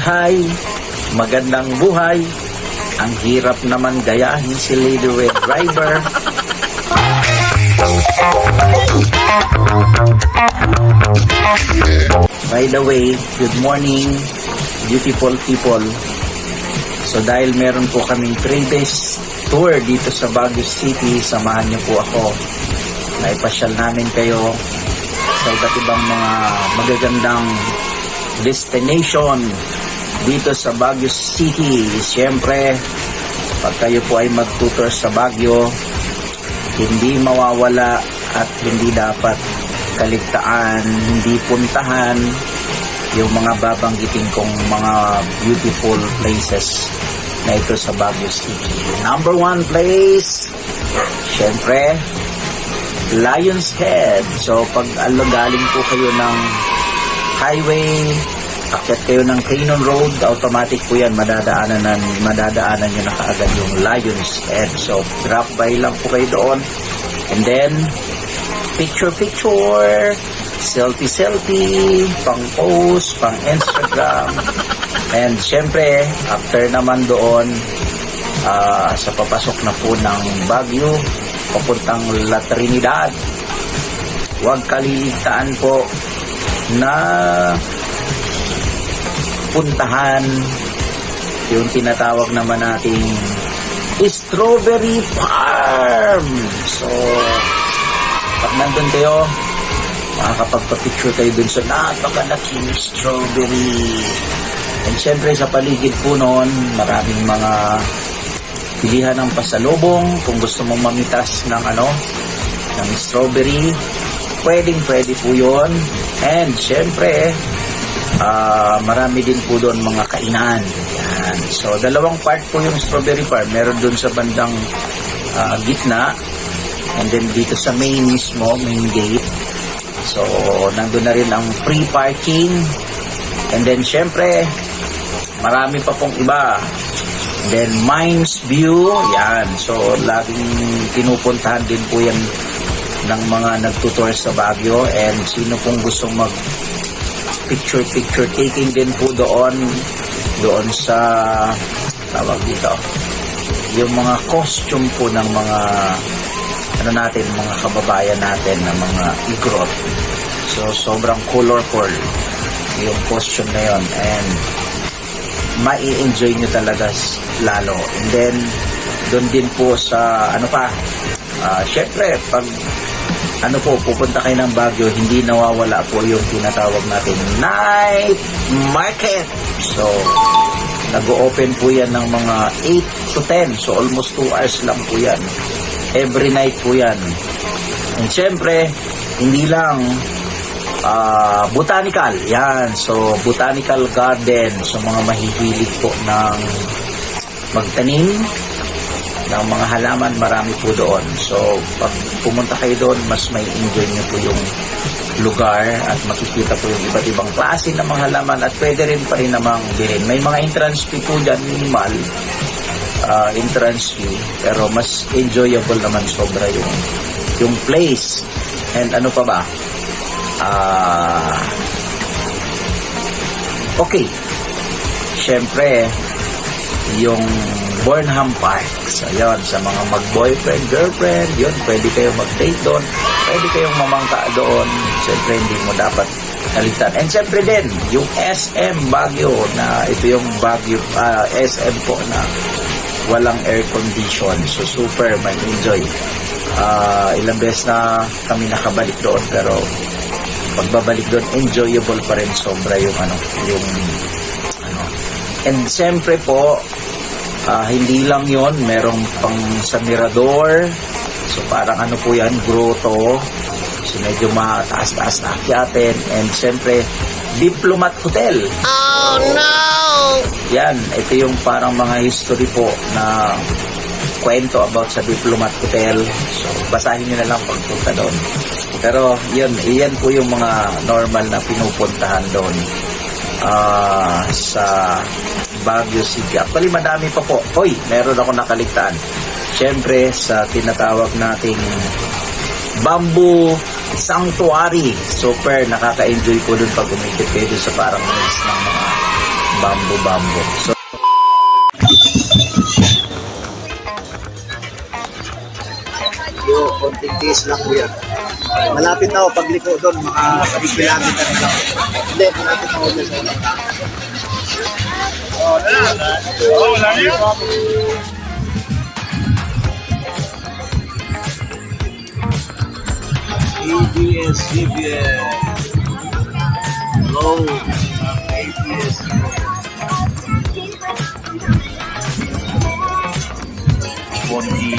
Hi! Magandang buhay. Ang hirap naman gayahin si Lady Red Driver. By the way, good morning, beautiful people. So dahil meron po kaming 3 days tour dito sa Baguio City, samahan niyo po ako. Naipasyal namin kayo sa iba't ibang mga magagandang destination dito sa Baguio City. Siyempre, pag kayo po ay mag-tour sa Baguio, hindi mawawala at hindi dapat kaligtaan, hindi puntahan yung mga babanggitin kong mga beautiful places na ito sa Baguio City. Number 1 place, siyempre, Lion's Head. So, pag galing po kayo ng highway, akyat kayo ng Cannon Road, automatic po yan, madadaanan nyo na kaagad yung Lion's Head. So, drop by lang po kayo doon. And then, picture, selfie, pang post, pang Instagram. And syempre, after naman doon, sa papasok na po ng Baguio, papuntang La Trinidad, huwag kaliligtaan po na puntahan yung tinatawag naman nating Strawberry Farm. So, pag nandun kayo, makakapagpa-picture kayo dun sa napakalaking strawberry. And syempre sa paligid po noon, maraming mga pilihan ng pasalubong. Kung gusto mong mamitas ng ng strawberry, pwede po yun. And syempre, marami din po doon mga kainan. Yan. So, dalawang part po yung Strawberry Farm. Meron doon sa bandang gitna. And then dito sa main gate. So, nandun na rin ang free parking. And then, syempre, marami pa pong iba. And then, Mines View. Yan. So, laging pinupuntahan din po yan ng mga nagtutour sa Baguio. And sino pong gustong picture taking din po doon sa tawag dito, yung mga costume po ng mga mga kababayan natin na mga igrot. So sobrang colorful yung costume na yon, and mai-enjoy nyo talaga lalo. And then doon din po sa syempre pag pupunta kayo ng Baguio, hindi nawawala po yung tinatawag natin night market. So, nag-o-open po yan ng mga 8 to 10. So, almost 2 hours lang po yan. Every night po yan. And syempre, hindi lang botanical. Yan. So, botanical garden. So, mga mahihilig po ng magtanim ng mga halaman, marami po doon. So, pag pumunta kayo doon, mas may enjoy nyo po yung lugar at makikita po yung iba't ibang klase ng mga halaman at pwede rin pa rin namang bilhin. May mga entrance fee po dyan, minimal entrance fee, pero mas enjoyable naman sobra yung place. And ano pa ba? Okay. Siyempre, yung Burnham Park. So, yun, sa mga mag-boyfriend, girlfriend, yun, pwede kayo mag-date doon. Pwede kayong mamangka doon. Siyempre, hindi mo dapat kaligtan. And siyempre din, yung SM Baguio, na ito yung Baguio, SM po na walang air condition. So, super, may enjoy. Ilang beses na kami nakabalik doon, pero pagbabalik doon, enjoyable pa rin sobra yung And siyempre po, hindi lang yon, merong pang sa Mirador. So parang po yan, grotto. So medyo mataas-taas na akyatin. And syempre, Diplomat Hotel. Oh no! Yan, ito yung parang mga history po na kwento about sa Diplomat Hotel. So, basahin nyo na lang pagpunta doon. Pero, yan po yung mga normal na pinupuntahan doon sa Baguio City. Actually, madami pa po. Hoy, meron ako nakaligtaan. Siyempre, sa tinatawag nating Bamboo Sanctuary. Super nakaka-enjoy po dun pag umikit kayo dun sa parang maze ng mga bamboo. So, konting days lang po yan. Malapit na ako, pagliko doon, mga 3 kilometer na lang. Hindi, malapit na ako doon. ABS-CBN. Hello, ABS-CBN. Bondi.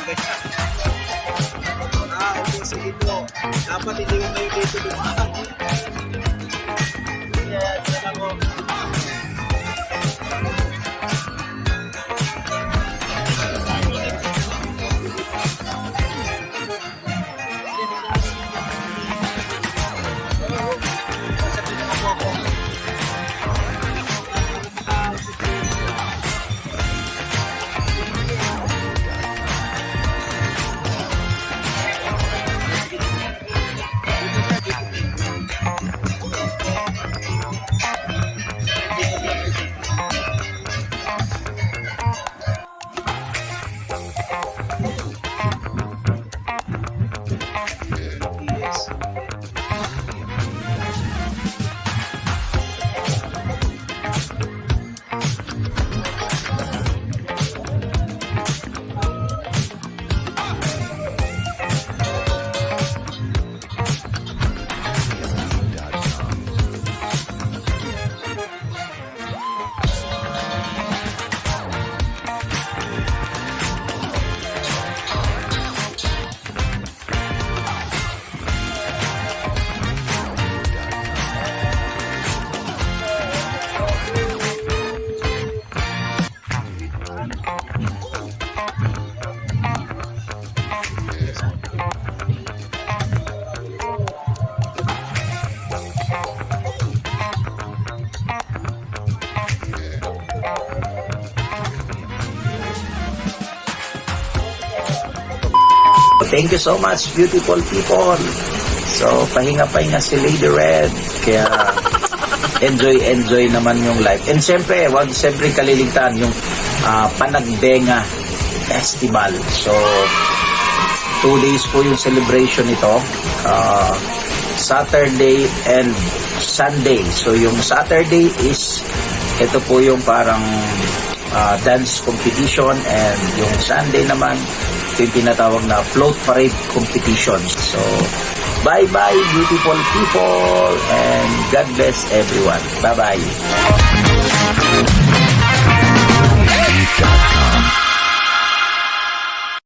Okay, sige po. Dapat hindi mo kayo dito dumaan. Yan, yan ako. Yes. Thank you so much, beautiful people. So, pahinga-pahinga si Lady Red. Kaya, enjoy naman yung life. And siyempre, huwag siyempre kaliligtaan yung Panagbenga Festival. So, 2 days po yung celebration nito. Saturday and Sunday. So, yung Saturday is, ito po yung parang dance competition, and yung Sunday naman, yung tinatawag na float parade competition. So, bye-bye beautiful people, and God bless everyone. Bye-bye.